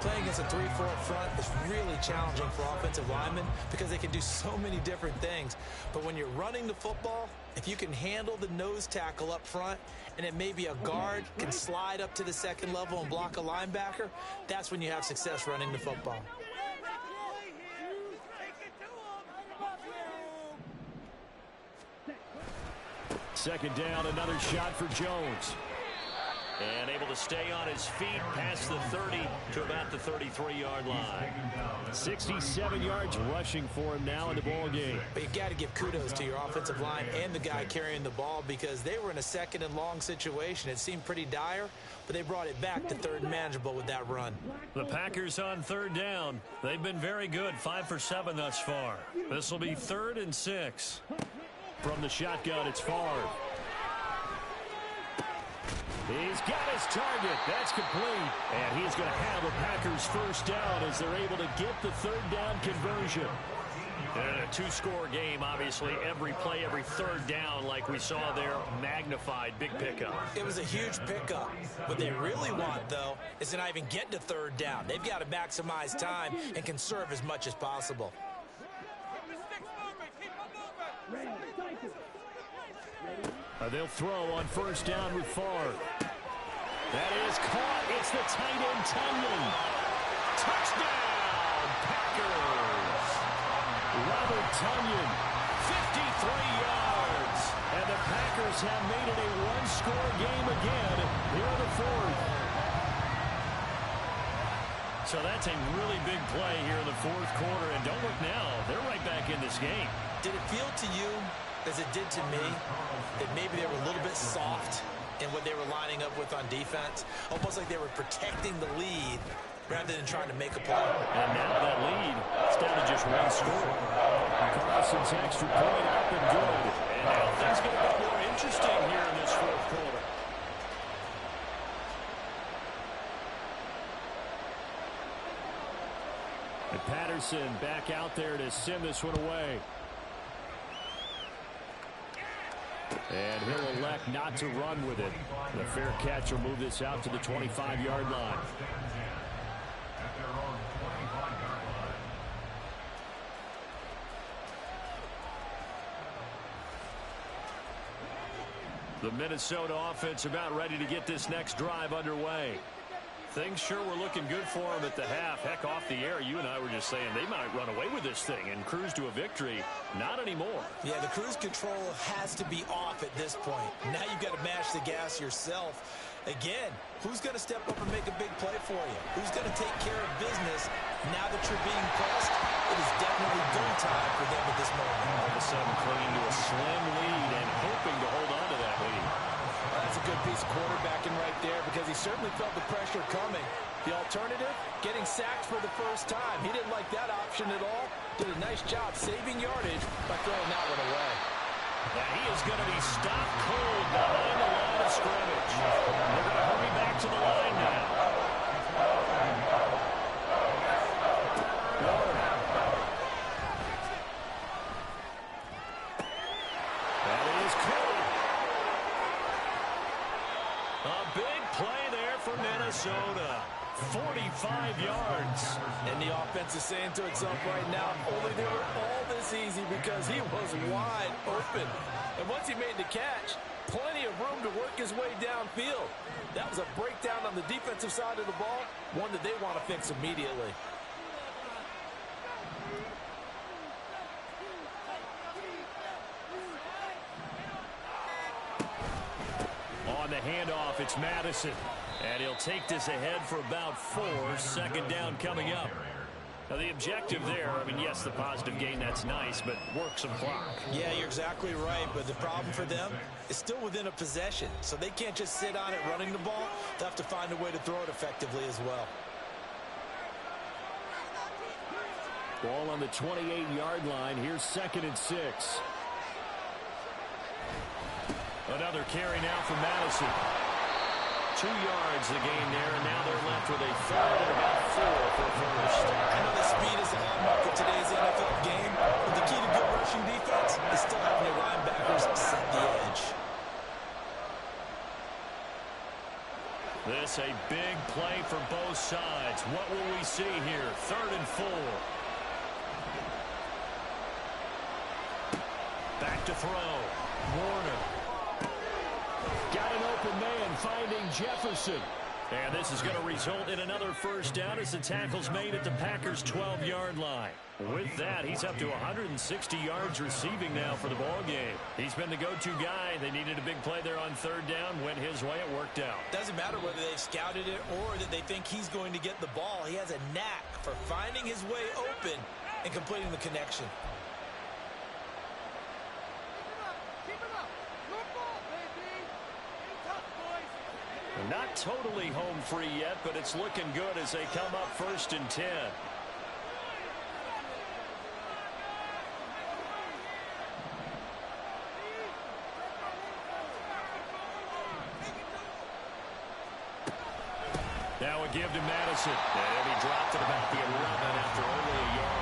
Speaker 2: Playing against a 3-4 front is really challenging for offensive linemen because they can do so many different things. But when you're running the football, if you can handle the nose tackle up front and then maybe a guard can slide up to the second level and block a linebacker, that's when you have success running the football.
Speaker 1: Second down, another shot for Jones. And able to stay on his feet past the 30 to about the 33-yard line. 67 yards rushing for him now in the ball game.
Speaker 2: But you got to give kudos to your offensive line and the guy carrying the ball because they were in a second and long situation. It seemed pretty dire, but they brought it back to third and manageable with that run.
Speaker 1: The Packers on third down. They've been very good, 5 for 7 thus far. This will be 3rd and 6. From the shotgun, it's Favre. He's got his target. That's complete. And he's going to have a Packers first down as they're able to get the third down conversion. And a 2-score game, obviously, every play, every third down, like we saw there, magnified, big pickup.
Speaker 2: It was a huge pickup. What they really want, though, is to not even get to third down. They've got to maximize time and conserve as much as possible.
Speaker 1: They'll throw on first down with Favre. That is caught. It's the tight end, Tunyon. Touchdown, Packers. Robert Tunyon, 53 yards. And the Packers have made it a 1-score game again here in the fourth. So that's a really big play here in the fourth quarter. And don't look now, they're right back in this game.
Speaker 2: Did it feel to you, as it did to me, that maybe they were a little bit soft in what they were lining up with on defense? Almost like they were protecting the lead rather than trying to make a play.
Speaker 1: And now that lead, it's down to just 1 score. Carlson's extra point up and good. And now things get a bit more interesting here in this fourth quarter. And Patterson back out there to send this one away. And he'll elect not to run with it. The fair catch will move this out to the 25-yard line.
Speaker 4: At their own 25-yard line.
Speaker 1: The Minnesota offense about ready to get this next drive underway. Things sure were looking good for them at the half. Heck, off the air, you and I were just saying they might run away with this thing and cruise to a victory. Not anymore.
Speaker 2: Yeah, the cruise control has to be off at this point. Now you've got to mash the gas yourself. Again, who's going to step up and make a big play for you? Who's going to take care of business now that you're being pressed? It is definitely
Speaker 5: He's quarterbacking right there because he certainly felt the pressure coming. The alternative, getting sacked for the first time. He didn't like that option at all. Did a nice job saving yardage by throwing that one away.
Speaker 1: And he is going to be stopped cold behind the line of scrimmage. They're going to hurry back to the line now. That is caught. A big play there for Minnesota. 45 yards.
Speaker 5: And the offense is saying to itself right now, only they were all this easy because he was wide open. And once he made the catch, plenty of room to work his way downfield. That was a breakdown on the defensive side of the ball, one that they want to fix immediately.
Speaker 1: On the handoff, it's Madison. And he'll take this ahead for about 4. Second down coming up. Now, the objective there, I mean, yes, the positive gain, that's nice, but work some clock.
Speaker 2: Yeah, you're exactly right, but the problem for them is still within a possession, so they can't just sit on it running the ball. They'll have to find a way to throw it effectively as well.
Speaker 3: Ball on the 28-yard line. Here's 2nd and 6.
Speaker 1: Another carry now for Madison. 2 yards the gain there, and now they're left with a 3rd and about 4 for first.
Speaker 2: I know that speed is a hallmark of today's NFL game, but the key to good rushing defense is still having your linebackers set the edge.
Speaker 1: This a big play for both sides. What will we see here? 3rd and 4. Back to throw. Warner. Got an open man finding Jefferson. And this is going to result in another first down as the tackle's made at the Packers' 12-yard line. With that, he's up to 160 yards receiving now for the ball game. He's been the go-to guy. They needed a big play there on 3rd down. Went his way. It worked out.
Speaker 2: Doesn't matter whether they've scouted it or that they think he's going to get the ball. He has a knack for finding his way open and completing the connection.
Speaker 1: Not totally home free yet, but it's looking good as they come up 1st and 10. Now a give to Madison. And he dropped at about the 11 after only a yard.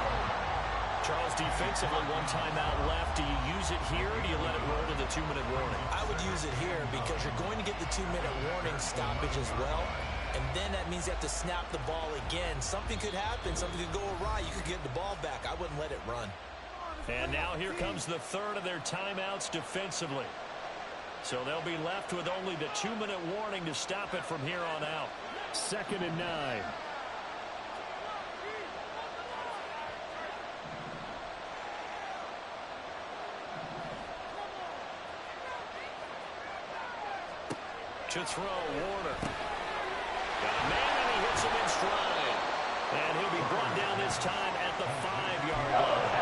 Speaker 1: Charles, defensively, 1 timeout left. Do you use it here, or do you let it roll to the 2-minute warning?
Speaker 2: I would use it here because you're going to get the 2-minute warning stoppage as well. And then that means you have to snap the ball again. Something could happen. Something could go awry. You could get the ball back. I wouldn't let it run.
Speaker 1: And now here comes the 3rd of their timeouts defensively. So they'll be left with only the 2-minute warning to stop it from here on out.
Speaker 3: 2nd and 9.
Speaker 1: To throw, Warner. Got a man, and he hits him in stride. And he'll be brought down this time at the 5-yard line.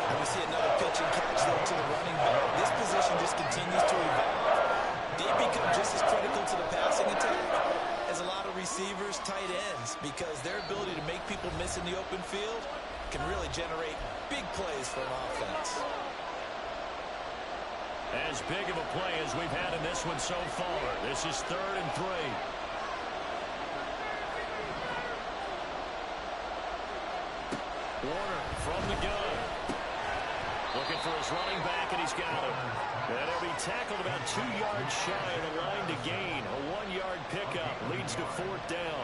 Speaker 2: And we see another pitch and catch there to the running back. This position just continues to evolve. They become just as critical to the passing attack as a lot of receivers, tight ends, because their ability to make people miss in the open field can really generate big plays for an offense.
Speaker 1: As big of a play as we've had in this one so far. This is 3rd and 3. Warner from the gun. Looking for his running back, and he's got him. And he'll be tackled about 2 yards shy of the line to gain. A 1-yard pickup leads to 4th down.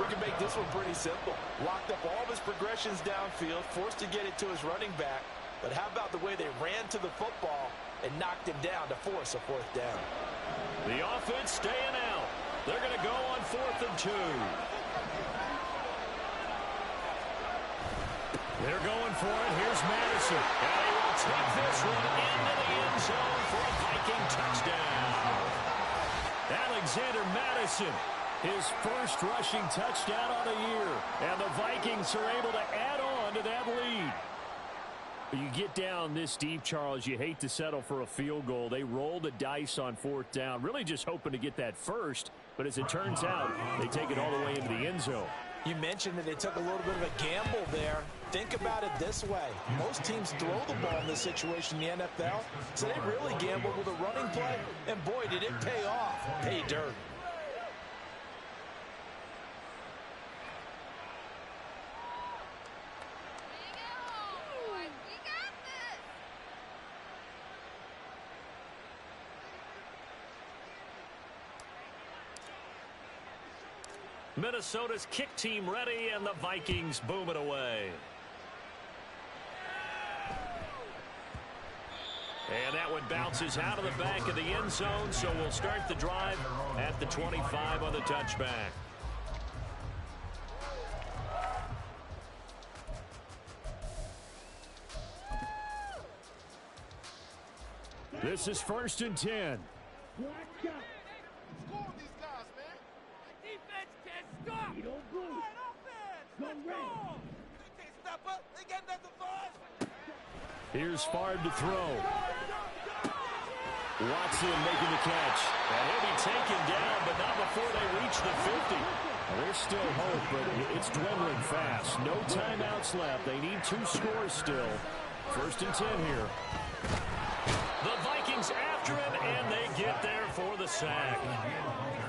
Speaker 5: We can make this one pretty simple. Locked up all of his progressions downfield, forced to get it to his running back. But how about the way they ran to the football and knocked him down to force a 4th down?
Speaker 1: The offense staying out. They're going to go on 4th and 2. They're going for it. Here's Madison. And he will take this one into the end zone for a Viking touchdown. Alexander Madison, his first rushing touchdown on the year. And the Vikings are able to add on to that lead. You
Speaker 3: get down this deep, Charles, you hate to settle for a field goal. They roll the dice on 4th down, really just hoping to get that first. But as it turns out, they take it all the way into the end zone.
Speaker 2: You mentioned that they took a little bit of a gamble there. Think about it this way. Most teams throw the ball in this situation in the NFL, so they really gambled with a running play, and boy, did it pay off. Pay dirt.
Speaker 1: Minnesota's kick team ready, and the Vikings boom it away. And that one bounces out of the back of the end zone, so we'll start the drive at the 25 on the touchback.
Speaker 3: This is 1st and 10. Here's Favre to throw.
Speaker 1: Watson making the catch. And he'll be taken down, but not before they reach the 50.
Speaker 3: There's still hope, but it's dwindling fast. No timeouts left. They need 2 scores still. 1st and 10 here.
Speaker 1: The Vikings after him, and they get there for the sack.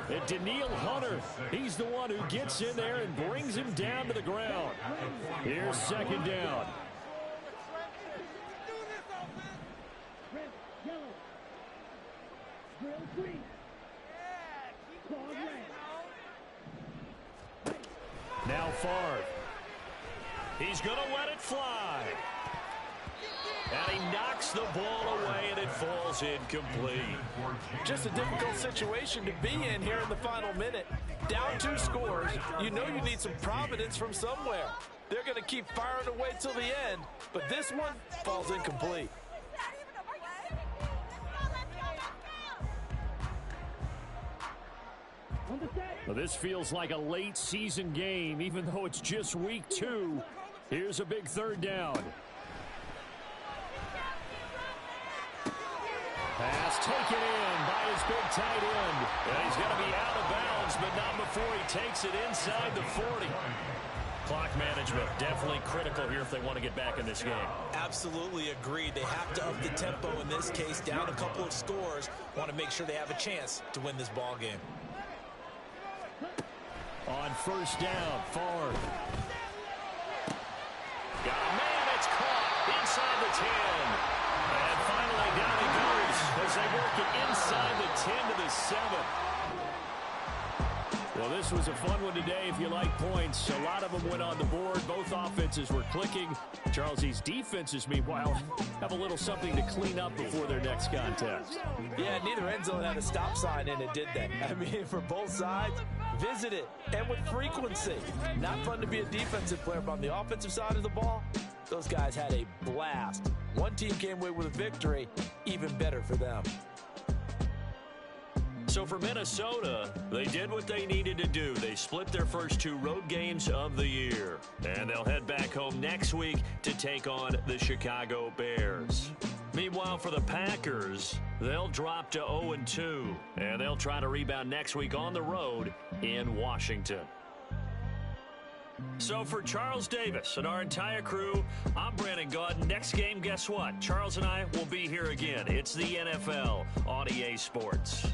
Speaker 3: And Daniil Hunter, he's the one who gets in there and brings him down to the ground. Here's 2nd down. Now Favre.
Speaker 1: He's going to let it fly. And he knocks the ball away, and it falls incomplete.
Speaker 5: Just a difficult situation to be in here in the final minute. Down 2 scores. You know you need some providence from somewhere. They're going to keep firing away till the end, but this one falls incomplete.
Speaker 3: Well, this feels like a late season game, even though it's just week 2. Here's a big 3rd down. Pass taken in by his big tight end.
Speaker 1: And he's going to be out of bounds, but not before he takes it inside the 40. Clock management definitely critical here if they want to get back in this game.
Speaker 2: Absolutely agreed. They have to up the tempo in this case, down a couple of scores. Want to make sure they have a chance to win this ball game.
Speaker 3: On 1st down, Favre.
Speaker 1: Got a man, it's caught inside the 10. And finally down he goes as they work it inside the 10 to the 7.
Speaker 3: Well, this was a fun one today if you like points. A lot of them went on the board. Both offenses were clicking. Charles, these defenses, meanwhile, have a little something to clean up before their next contest.
Speaker 5: Yeah, neither end zone had a stop sign in it, did they? I mean, for both sides, visit it, and with frequency. Not fun to be a defensive player, but on the offensive side of the ball, those guys had a blast. One team came away with a victory, even better for them.
Speaker 1: So for Minnesota, they did what they needed to do. They split their first 2 road games of the year. And they'll head back home next week to take on the Chicago Bears. Meanwhile, for the Packers, they'll drop to 0-2. And they'll try to rebound next week on the road in Washington. So for Charles Davis and our entire crew, I'm Brandon Gaudin. Next game, guess what? Charles and I will be here again. It's the NFL on EA Sports.